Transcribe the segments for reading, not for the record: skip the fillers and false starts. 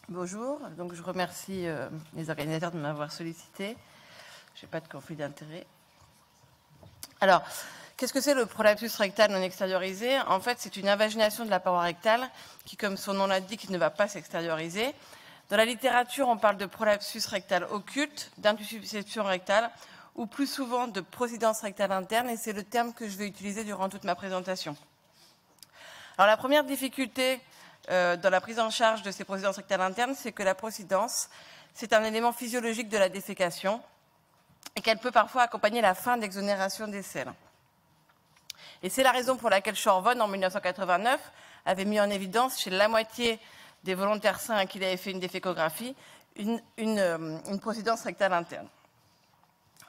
Bonjour, donc je remercie les organisateurs de m'avoir sollicité. Je n'ai pas de conflit d'intérêt. Alors, qu'est-ce que c'est le prolapsus rectal non extériorisé? En fait, c'est une invagination de la paroi rectale qui, comme son nom l'indique, ne va pas s'extérioriser. Dans la littérature, on parle de prolapsus rectal occulte, d'intussusception rectale, ou plus souvent de procidence rectale interne, et c'est le terme que je vais utiliser durant toute ma présentation. Alors, la première difficulté dans la prise en charge de ces procidences rectales internes, c'est que la procidence, c'est un élément physiologique de la défécation et qu'elle peut parfois accompagner la fin d'exonération des selles. Et c'est la raison pour laquelle Chorvon, en 1989, avait mis en évidence chez la moitié des volontaires sains à qui il avait fait une défécographie, une procidence rectale interne.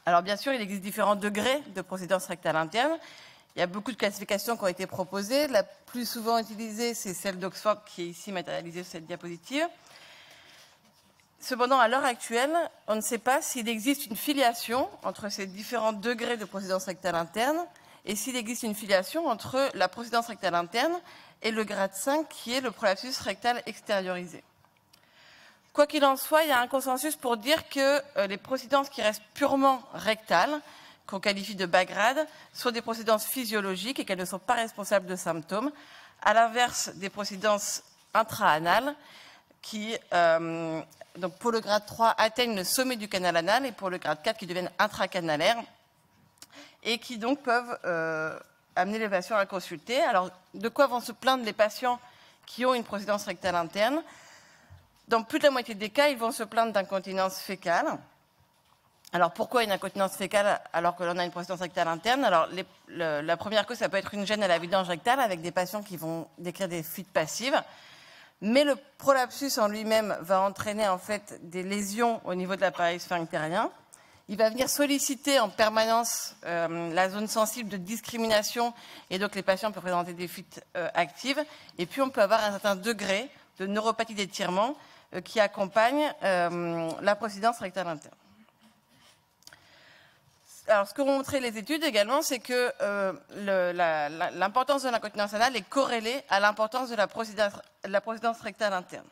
Alors bien sûr, il existe différents degrés de procidence rectale interne. Il y a beaucoup de classifications qui ont été proposées. La plus souvent utilisée, c'est celle d'Oxford, qui est ici matérialisée sur cette diapositive. Cependant, à l'heure actuelle, on ne sait pas s'il existe une filiation entre ces différents degrés de procidence rectale interne et s'il existe une filiation entre la procidence rectale interne et le grade 5, qui est le prolapsus rectal extériorisé. Quoi qu'il en soit, il y a un consensus pour dire que les procidences qui restent purement rectales, qu'on qualifie de bas grade, sont des procidences physiologiques et qu'elles ne sont pas responsables de symptômes, à l'inverse des procidences intra-anales qui, donc pour le grade 3, atteignent le sommet du canal anal et pour le grade 4 qui deviennent intracanalaires et qui donc peuvent amener les patients à consulter. Alors, de quoi vont se plaindre les patients qui ont une procidence rectale interne? Dans plus de la moitié des cas, ils vont se plaindre d'incontinence fécale. Alors, pourquoi une incontinence fécale alors que l'on a une procidence rectale interne? Alors, la première cause, ça peut être une gêne à la vidange rectale avec des patients qui vont décrire des fuites passives. Mais le prolapsus en lui-même va entraîner en fait des lésions au niveau de l'appareil sphinctérien. Il va venir solliciter en permanence la zone sensible de discrimination et donc les patients peuvent présenter des fuites actives. Et puis, on peut avoir un certain degré de neuropathie d'étirement qui accompagne la procidence rectale interne. Alors, ce qu'ont montré les études également, c'est que l'importance de l'incontinence anale est corrélée à l'importance de la procidence rectale interne.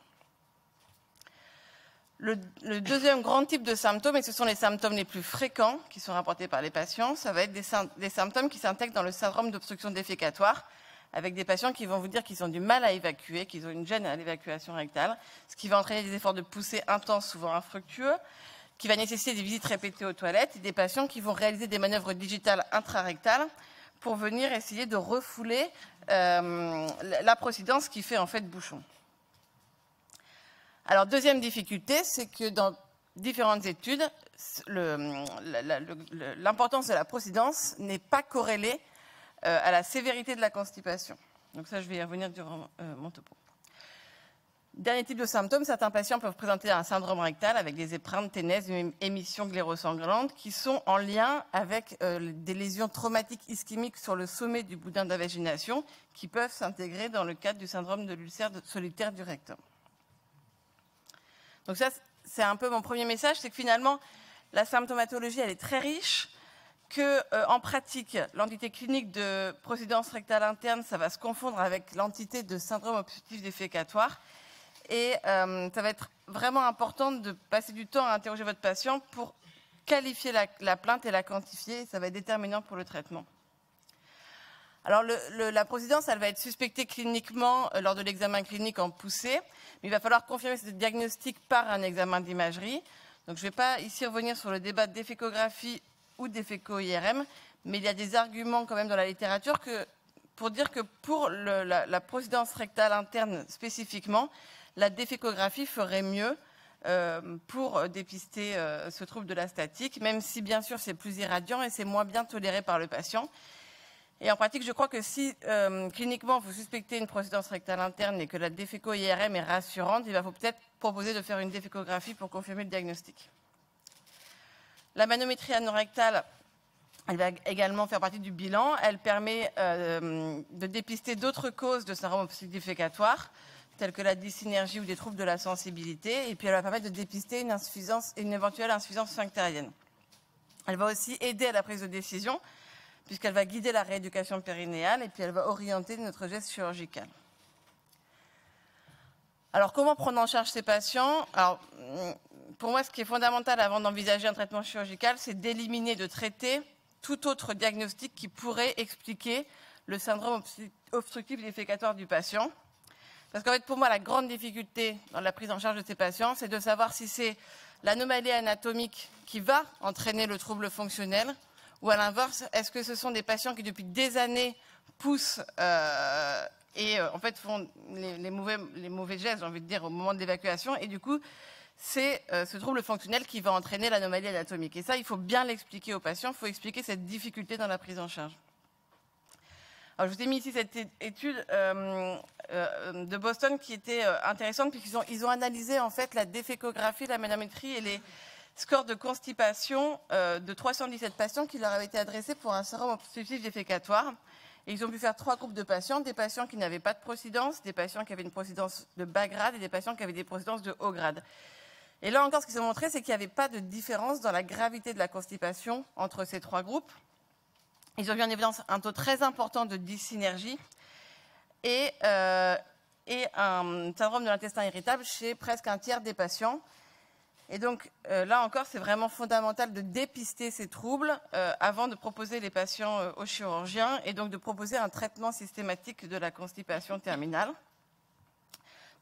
Le deuxième grand type de symptômes, et ce sont les symptômes les plus fréquents qui sont rapportés par les patients, ça va être des symptômes qui s'intègrent dans le syndrome d'obstruction défécatoire, avec des patients qui vont vous dire qu'ils ont du mal à évacuer, qu'ils ont une gêne à l'évacuation rectale, ce qui va entraîner des efforts de poussée intenses, souvent infructueux, qui va nécessiter des visites répétées aux toilettes et des patients qui vont réaliser des manœuvres digitales intrarectales pour venir essayer de refouler la procidence qui fait en fait bouchon. Alors, deuxième difficulté, c'est que dans différentes études, l'importance de la procidence n'est pas corrélée à la sévérité de la constipation. Donc ça, je vais y revenir durant mon topo. Dernier type de symptômes, certains patients peuvent présenter un syndrome rectal avec des épreintes, ténèses, une émission glérosanglantes qui sont en lien avec des lésions traumatiques ischémiques sur le sommet du boudin d'invagination qui peuvent s'intégrer dans le cadre du syndrome de l'ulcère solitaire du rectum. Donc ça, c'est un peu mon premier message, c'est que finalement, la symptomatologie, elle est très riche, que en pratique, l'entité clinique de procidence rectale interne, ça va se confondre avec l'entité de syndrome obstructif défécatoire. Et ça va être vraiment important de passer du temps à interroger votre patient pour qualifier la plainte et la quantifier. Ça va être déterminant pour le traitement. Alors, la procidence, elle va être suspectée cliniquement lors de l'examen clinique en poussée. Mais il va falloir confirmer ce diagnostic par un examen d'imagerie. Donc, je ne vais pas ici revenir sur le débat de défécographie ou déféco-IRM, mais il y a des arguments quand même dans la littérature pour dire que pour la procidence rectale interne spécifiquement, la défécographie ferait mieux pour dépister ce trouble de la statique, même si bien sûr c'est plus irradiant et c'est moins bien toléré par le patient. Et en pratique, je crois que si cliniquement vous suspectez une procidence rectale interne et que la déféco-IRM est rassurante, il va faut peut-être proposer de faire une défécographie pour confirmer le diagnostic. La manométrie anorectale, elle va également faire partie du bilan. Elle permet de dépister d'autres causes de syndrome obstructif défécatoire, telles que la dysynergie ou des troubles de la sensibilité, et puis elle va permettre de dépister une éventuelle insuffisance sphinctérienne. Elle va aussi aider à la prise de décision, puisqu'elle va guider la rééducation périnéale, et puis elle va orienter notre geste chirurgical. Alors, comment prendre en charge ces patients? Alors, pour moi, ce qui est fondamental avant d'envisager un traitement chirurgical, c'est d'éliminer, de traiter tout autre diagnostic qui pourrait expliquer le syndrome obstructif défécatoire du patient. Parce qu'en fait, pour moi, la grande difficulté dans la prise en charge de ces patients, c'est de savoir si c'est l'anomalie anatomique qui va entraîner le trouble fonctionnel, ou à l'inverse, est-ce que ce sont des patients qui, depuis des années, poussent et en fait font les mauvais gestes, j'ai envie de dire, au moment de l'évacuation, et du coup, c'est ce trouble fonctionnel qui va entraîner l'anomalie anatomique. Et ça, il faut bien l'expliquer aux patients, il faut expliquer cette difficulté dans la prise en charge. Alors, je vous ai mis ici cette étude de Boston qui était intéressante, puisqu'ils ont analysé en fait la défécographie, la manométrie et les scores de constipation de 317 patients qui leur avaient été adressés pour un syndrome obstructif défécatoire. Et ils ont pu faire 3 groupes de patients, des patients qui n'avaient pas de procidence, des patients qui avaient une procidence de bas grade et des patients qui avaient des procidences de haut grade. Et là encore, ce qu'ils ont montré, c'est qu'il n'y avait pas de différence dans la gravité de la constipation entre ces 3 groupes. Ils ont mis en évidence un taux très important de dyssynergie et un syndrome de l'intestin irritable chez presque un tiers des patients. Et donc, là encore, c'est vraiment fondamental de dépister ces troubles avant de proposer les patients aux chirurgiens et donc de proposer un traitement systématique de la constipation terminale.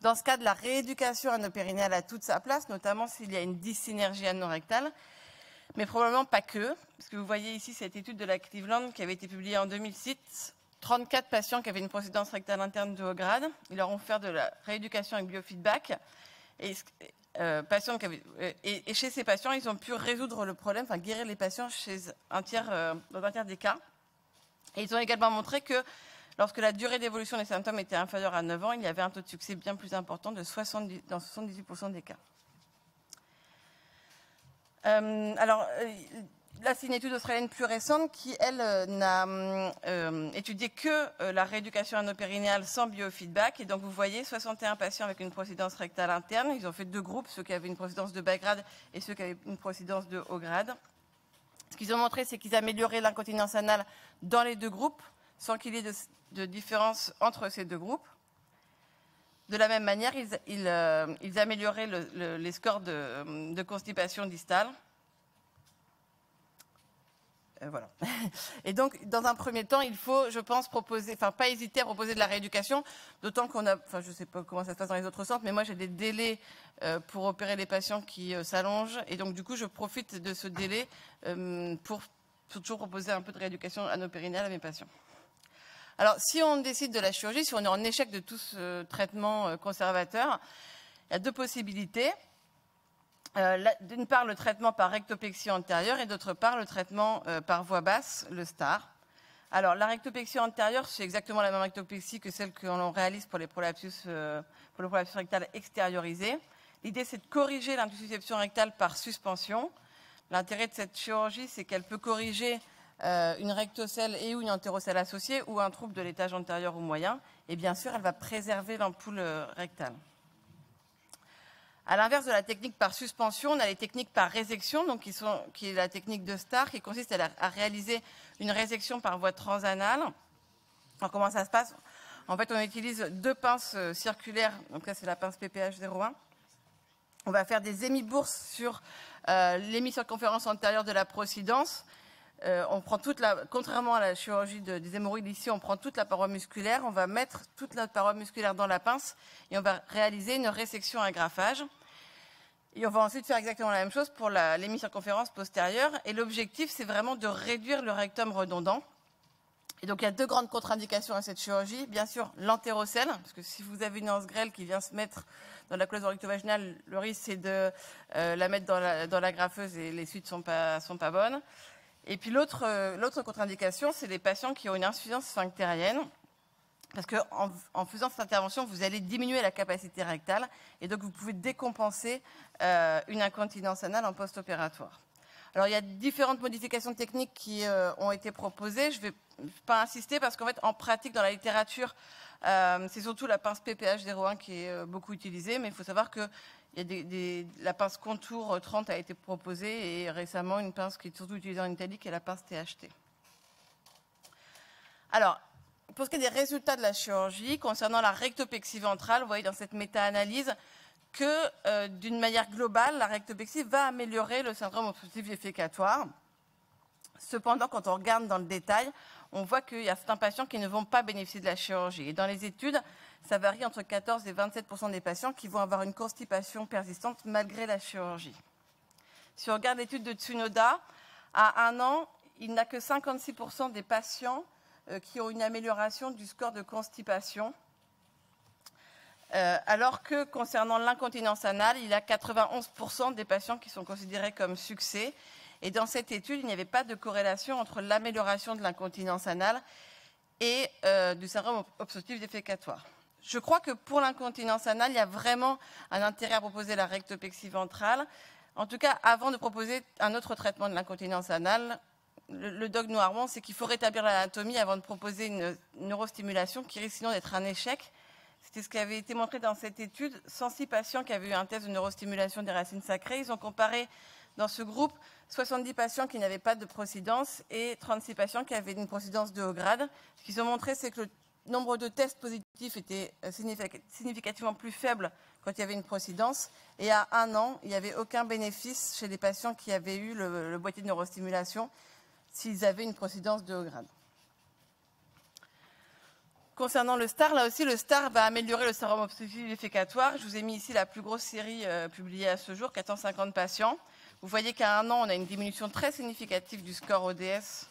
Dans ce cas, la rééducation anopérinéale a toute sa place, notamment s'il y a une dyssynergie anorectale, mais probablement pas que, parce que vous voyez ici cette étude de la Cleveland qui avait été publiée en 2006, 34 patients qui avaient une procidence rectale interne de haut grade, ils leur ont fait de la rééducation avec biofeedback, et chez ces patients, ils ont pu résoudre le problème, enfin guérir les patients dans un tiers des cas. Et ils ont également montré que lorsque la durée d'évolution des symptômes était inférieure à 9 ans, il y avait un taux de succès bien plus important dans 78% des cas. Là, c'est une étude australienne plus récente qui, elle, n'a étudié que la rééducation anopérinéale sans biofeedback. Et donc, vous voyez, 61 patients avec une procidence rectale interne. Ils ont fait 2 groupes, ceux qui avaient une procidence de bas grade et ceux qui avaient une procidence de haut grade. Ce qu'ils ont montré, c'est qu'ils amélioraient l'incontinence anale dans les 2 groupes, sans qu'il y ait de différence entre ces 2 groupes. De la même manière, ils amélioraient les scores de constipation distale. Voilà. Et donc, dans un premier temps, il faut, je pense, pas hésiter à proposer de la rééducation, d'autant qu'on a, je ne sais pas comment ça se passe dans les autres centres, mais moi j'ai des délais pour opérer les patients qui s'allongent, et donc du coup, je profite de ce délai pour toujours proposer un peu de rééducation anopérinéale à mes patients. Alors, si on décide de la chirurgie, si on est en échec de tout ce traitement conservateur, il y a 2 possibilités. D'une part, le traitement par rectopexie antérieure et d'autre part, le traitement par voie basse, le STAR. Alors, la rectopexie antérieure, c'est exactement la même rectopexie que celle que l'on réalise pour le prolapsus rectal extériorisé. L'idée, c'est de corriger l'intussusception rectale par suspension. L'intérêt de cette chirurgie, c'est qu'elle peut corriger une rectocèle et ou une entérocèle associée ou un trouble de l'étage antérieur ou moyen. Et bien sûr, elle va préserver l'ampoule rectale. À l'inverse de la technique par suspension, on a les techniques par résection, donc qui est la technique de STAR, qui consiste à réaliser une résection par voie transanale. Alors comment ça se passe? En fait, on utilise 2 pinces circulaires, donc là c'est la pince PPH 01. On va faire des hémibourses sur l'hémicirconférence antérieure de la procidence. On prend contrairement à la chirurgie des hémorroïdes ici, on prend toute la paroi musculaire, on va mettre toute la paroi musculaire dans la pince et on va réaliser une résection agrafage. Et on va ensuite faire exactement la même chose pour l'hémicirconférence postérieure. Et l'objectif, c'est vraiment de réduire le rectum redondant. Et donc, il y a 2 grandes contre-indications à cette chirurgie. Bien sûr, l'entérocèle, parce que si vous avez une anse grêle qui vient se mettre dans la cloison recto-vaginale, le risque, c'est de la mettre dans la graffeuse et les suites sont pas bonnes. Et puis l'autre contre-indication, c'est les patients qui ont une insuffisance sphinctérienne, parce qu'en faisant cette intervention, vous allez diminuer la capacité rectale, et donc vous pouvez décompenser une incontinence anale en post-opératoire. Alors il y a différentes modifications techniques qui ont été proposées. Je ne vais pas insister, parce qu'en fait, en pratique, dans la littérature, c'est surtout la pince PPH 01 qui est beaucoup utilisée, mais il faut savoir que la pince Contour 30 a été proposée et récemment une pince qui est surtout utilisée en Italie qui est la pince THT. Alors, pour ce qui est des résultats de la chirurgie, concernant la rectopexie ventrale, vous voyez dans cette méta-analyse que, d'une manière globale, la rectopexie va améliorer le syndrome obstructif défécatoire. Cependant, quand on regarde dans le détail, on voit qu'il y a certains patients qui ne vont pas bénéficier de la chirurgie. Et dans les études, ça varie entre 14 et 27% des patients qui vont avoir une constipation persistante malgré la chirurgie. Si on regarde l'étude de Tsunoda, à 1 an, il n'a que 56% des patients qui ont une amélioration du score de constipation, alors que concernant l'incontinence anale, il y a 91% des patients qui sont considérés comme succès. Et dans cette étude, il n'y avait pas de corrélation entre l'amélioration de l'incontinence anale et du syndrome obstructif défécatoire. Je crois que pour l'incontinence anale, il y a vraiment un intérêt à proposer la rectopexie ventrale. En tout cas, avant de proposer un autre traitement de l'incontinence anale, le dogme Noirmont, c'est qu'il faut rétablir l'anatomie avant de proposer une neurostimulation qui risque sinon d'être un échec. C'était ce qui avait été montré dans cette étude. 106 patients qui avaient eu un test de neurostimulation des racines sacrées. Ils ont comparé dans ce groupe 70 patients qui n'avaient pas de procidence et 36 patients qui avaient une procidence de haut grade. Ce qu'ils ont montré, c'est que le nombre de tests positifs était significativement plus faible quand il y avait une procidence. Et à 1 an, il n'y avait aucun bénéfice chez les patients qui avaient eu le boîtier de neurostimulation s'ils avaient une procidence de haut grade. Concernant le STAR, là aussi, le STAR va améliorer le syndrome obstructif défécatoire. Je vous ai mis ici la plus grosse série publiée à ce jour, 450 patients. Vous voyez qu'à 1 an, on a une diminution très significative du score ODS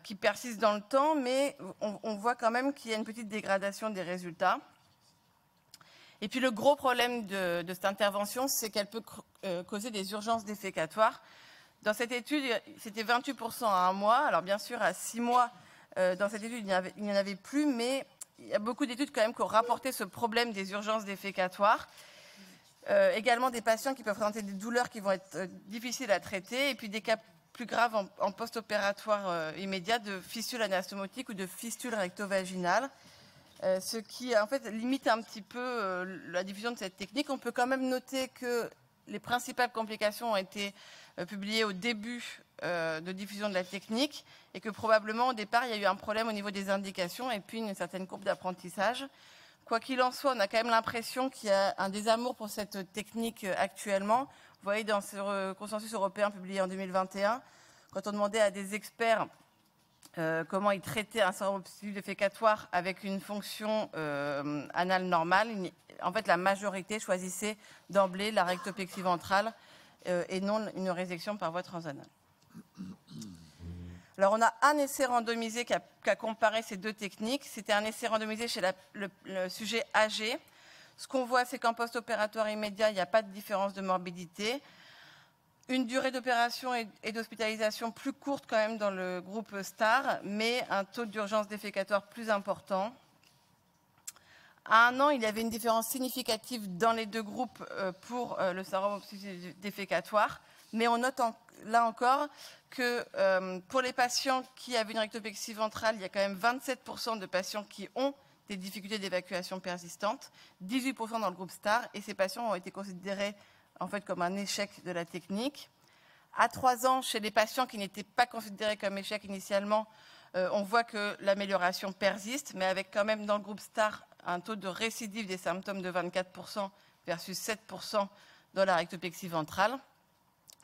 qui persiste dans le temps, mais on voit quand même qu'il y a une petite dégradation des résultats. Et puis le gros problème de cette intervention, c'est qu'elle peut causer des urgences défécatoires. Dans cette étude, c'était 28% à 1 mois. Alors bien sûr, à 6 mois, dans cette étude, il n'y en avait plus, mais il y a beaucoup d'études quand même qui ont rapporté ce problème des urgences défécatoires. Également des patients qui peuvent présenter des douleurs qui vont être difficiles à traiter, et puis des cas plus graves en post-opératoire immédiat de fistule anastomotique ou de fistule recto-vaginale, ce qui en fait limite un petit peu la diffusion de cette technique. On peut quand même noter que les principales complications ont été publiées au début de diffusion de la technique et que probablement au départ il y a eu un problème au niveau des indications et puis une certaine courbe d'apprentissage. Quoi qu'il en soit, on a quand même l'impression qu'il y a un désamour pour cette technique actuellement. Vous voyez dans ce consensus européen publié en 2021, quand on demandait à des experts comment ils traitaient un syndrome obstructif défécatoire avec une fonction anale normale, en fait la majorité choisissait d'emblée la rectopexie ventrale et non une résection par voie transanale. Alors, on a un essai randomisé qui a comparé ces deux techniques. C'était un essai randomisé chez le sujet âgé. Ce qu'on voit, c'est qu'en post-opératoire immédiat, il n'y a pas de différence de morbidité. Une durée d'opération et d'hospitalisation plus courte quand même dans le groupe STAR, mais un taux d'urgence défécatoire plus important. À 1 an, il y avait une différence significative dans les deux groupes pour le syndrome obstructif défécatoire, mais on note là encore que pour les patients qui avaient une rectopexie ventrale, il y a quand même 27% de patients qui ont des difficultés d'évacuation persistantes, 18% dans le groupe STAR, et ces patients ont été considérés en fait comme un échec de la technique. À 3 ans, chez les patients qui n'étaient pas considérés comme échec initialement, on voit que l'amélioration persiste, mais avec quand même dans le groupe STAR un taux de récidive des symptômes de 24% versus 7% dans la rectopexie ventrale.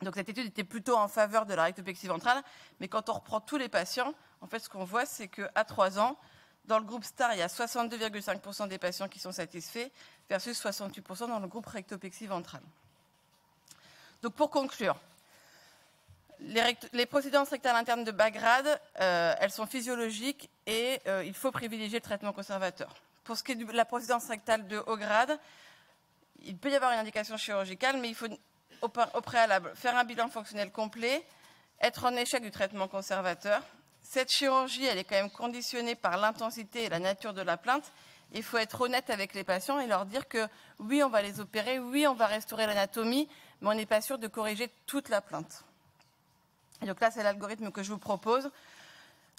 Donc cette étude était plutôt en faveur de la rectopexie ventrale, mais quand on reprend tous les patients, en fait ce qu'on voit c'est qu'à 3 ans, dans le groupe STAR, il y a 62,5% des patients qui sont satisfaits versus 68% dans le groupe rectopexie ventrale. Donc pour conclure, les procidence rectale interne de bas grade, elles sont physiologiques et il faut privilégier le traitement conservateur. Pour ce qui est de la procidence rectale de haut grade, il peut y avoir une indication chirurgicale, mais il faut au préalable faire un bilan fonctionnel complet, être en échec du traitement conservateur. Cette chirurgie, elle est quand même conditionnée par l'intensité et la nature de la plainte. Il faut être honnête avec les patients et leur dire que oui, on va les opérer, oui, on va restaurer l'anatomie, mais on n'est pas sûr de corriger toute la plainte. Et donc là, c'est l'algorithme que je vous propose.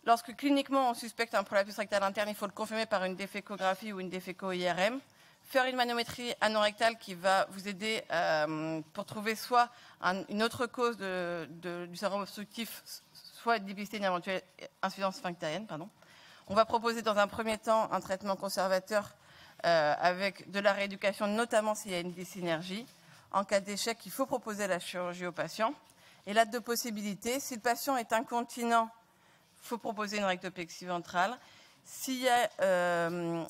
Lorsque cliniquement on suspecte un prolapsus rectal interne, il faut le confirmer par une défécographie ou une déféco-IRM. Faire une manométrie anorectale qui va vous aider pour trouver soit une autre cause du syndrome obstructif, soit une dépistée une éventuelle insuffisance sphinctérienne. On va proposer dans un premier temps un traitement conservateur avec de la rééducation, notamment s'il y a une dysynergie. En cas d'échec, il faut proposer la chirurgie au patient. Et là, 2 possibilités. Si le patient est incontinent, il faut proposer une rectopexie ventrale. S'il y a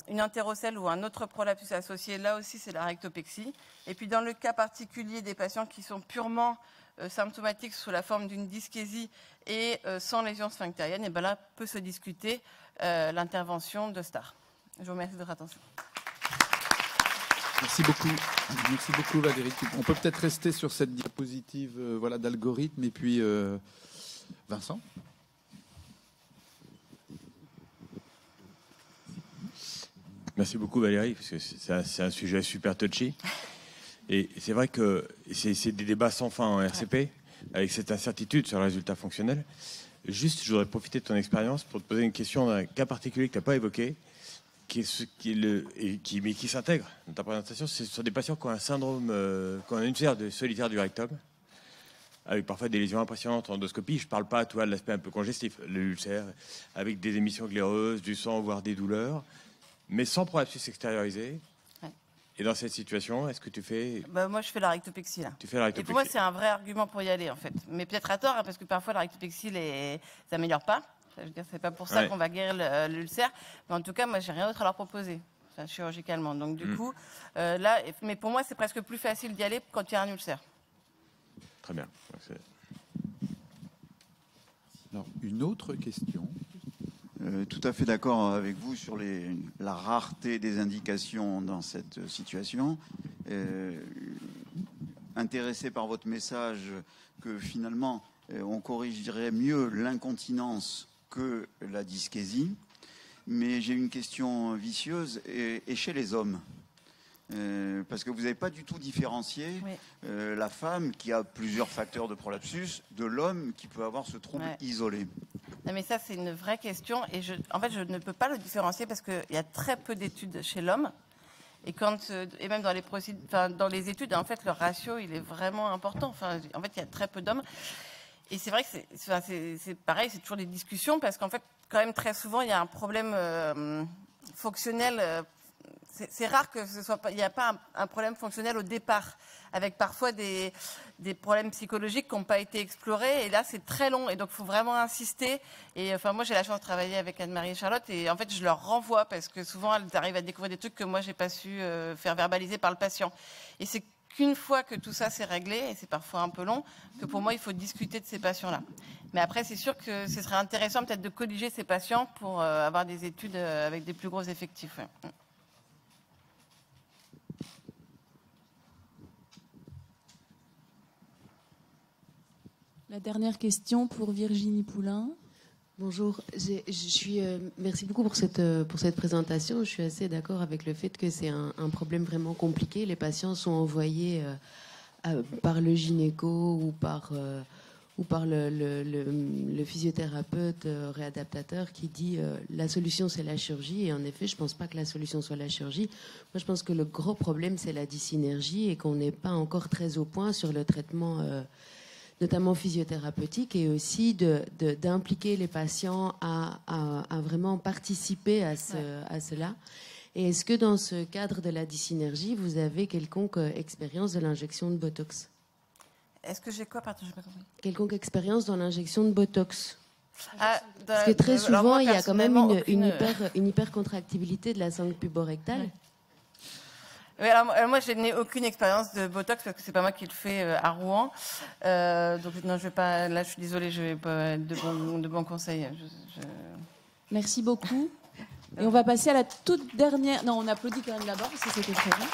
une entérocèle ou un autre prolapsus associé, là aussi, c'est la rectopexie. Et puis, dans le cas particulier des patients qui sont purement symptomatiques sous la forme d'une dyschésie et sans lésion sphinctérienne, et bien là, peut se discuter l'intervention de STAR. Je vous remercie de votre attention. Merci beaucoup Valérie. On peut peut-être rester sur cette diapositive voilà, d'algorithme. Et puis Vincent. Merci beaucoup Valérie, parce que c'est un sujet super touchy. Et c'est vrai que c'est des débats sans fin en RCP, avec cette incertitude sur le résultat fonctionnel. Juste, je voudrais profiter de ton expérience pour te poser une question d'un cas particulier que tu n'as pas évoqué, qui s'intègre dans ta présentation. Ce sont des patients qui ont un syndrome, qui ont un ulcère solitaire du rectum, avec parfois des lésions impressionnantes en endoscopie. Je ne parle pas, toi, de l'aspect un peu congestif, l'ulcère, avec des émissions glaireuses, du sang, voire des douleurs, mais sans prolapsus extériorisé. Ouais. Et dans cette situation, est-ce que tu fais... Moi, je fais la rectopexie, là. Tu fais la rectopexie. Et pour moi, c'est un vrai argument pour y aller, en fait. Mais peut-être à tort, hein, parce que parfois, la rectopexie, ça n'améliore pas. Je veux dire, c'est pas pour ça qu'on va guérir l'ulcère. Mais en tout cas, moi, j'ai rien d'autre à leur proposer, enfin, chirurgicalement. Donc, du coup, là... Mais pour moi, c'est presque plus facile d'y aller quand il y a un ulcère. Très bien. Alors, une autre question. Tout à fait d'accord avec vous sur la rareté des indications dans cette situation. Intéressé par votre message que finalement on corrigerait mieux l'incontinence que la dyschésie, mais j'ai une question vicieuse et chez les hommes. Parce que vous n'avez pas du tout différencié la femme qui a plusieurs facteurs de prolapsus de l'homme qui peut avoir ce trouble isolé. Non, mais ça, c'est une vraie question. Et en fait, je ne peux pas le différencier parce qu'il y a très peu d'études chez l'homme. Et même dans les études, en fait, le ratio, il est vraiment important. Enfin, en fait, il y a très peu d'hommes. Et c'est vrai que c'est pareil, c'est toujours des discussions parce qu'en fait, quand même, très souvent, il y a un problème fonctionnel. C'est rare que il n'y a pas un problème fonctionnel au départ, avec parfois des problèmes psychologiques qui n'ont pas été explorés. Et là, c'est très long. Et donc, il faut vraiment insister. Et enfin, moi, j'ai la chance de travailler avec Anne-Marie et Charlotte. Et en fait, je leur renvoie parce que souvent, elles arrivent à découvrir des trucs que moi, j'ai pas su faire verbaliser par le patient. Et c'est qu'une fois que tout ça s'est réglé, et c'est parfois un peu long, que pour moi, il faut discuter de ces patients-là. Mais après, c'est sûr que ce serait intéressant peut-être de colliger ces patients pour avoir des études avec des plus gros effectifs. Ouais. La dernière question pour Virginie Poulain. Bonjour, merci beaucoup pour cette présentation. Je suis assez d'accord avec le fait que c'est un problème vraiment compliqué. Les patients sont envoyés par le gynéco ou par le physiothérapeute réadaptateur qui dit la solution c'est la chirurgie. Et en effet, je ne pense pas que la solution soit la chirurgie. Moi, je pense que le gros problème c'est la dysynergie et qu'on n'est pas encore très au point sur le traitement notamment physiothérapeutique, et aussi d'impliquer les patients à vraiment participer à cela. Et est-ce que dans ce cadre de la dysynergie, vous avez quelconque expérience de l'injection de Botox? Est-ce que j'ai quoi? Pardon, j'ai pas compris. Quelconque expérience dans l'injection de Botox? Parce que très très souvent, il y a quand même une hypercontractibilité de la sangle puborectale. Oui, alors moi, je n'ai aucune expérience de Botox parce que c'est pas moi qui le fais à Rouen. Donc non, je vais pas. Là, je suis désolée, je vais pas être de bons conseils. Merci beaucoup. Et on va passer à la toute dernière. Non, on applaudit quand même d'abord parce que c'était très bien.